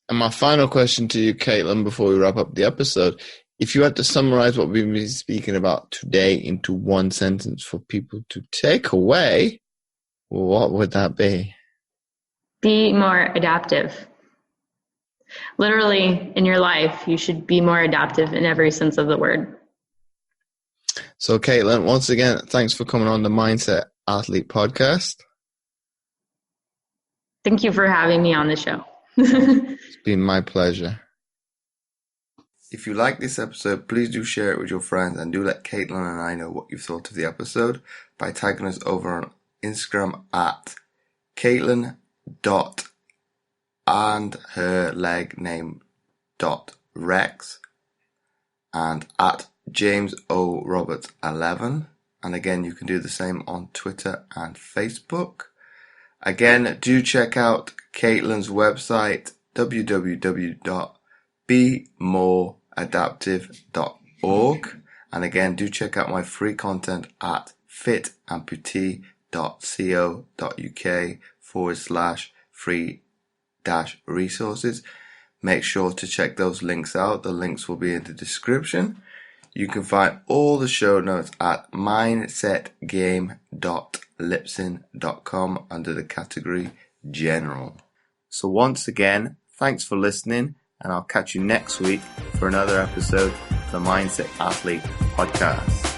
And my final question to you, Caitlin, before we wrap up the episode, if you had to summarize what we've been speaking about today into one sentence for people to take away, what would that be? Be more adaptive. Literally, in your life, you should be more adaptive in every sense of the word. So, Catlin, once again, thanks for coming on the Mindset Athlete podcast. Thank you for having me on the show. It's been my pleasure. If you like this episode, please do share it with your friends, and do let Catlin and I know what you thought of the episode by tagging us over on Instagram at Caitlin.andherlegname.rex and at James O. Roberts 11. And again, you can do the same on Twitter and Facebook. Again, do check out Caitlin's website, www.bemoreadaptive.org. And again, do check out my free content at fitamputee.co.uk/free-resources. Make sure to check those links out. The links will be in the description. You can find all the show notes at mindsetgame.libsyn.com under the category General. So once again, thanks for listening, and I'll catch you next week for another episode of the Mindset Athlete podcast.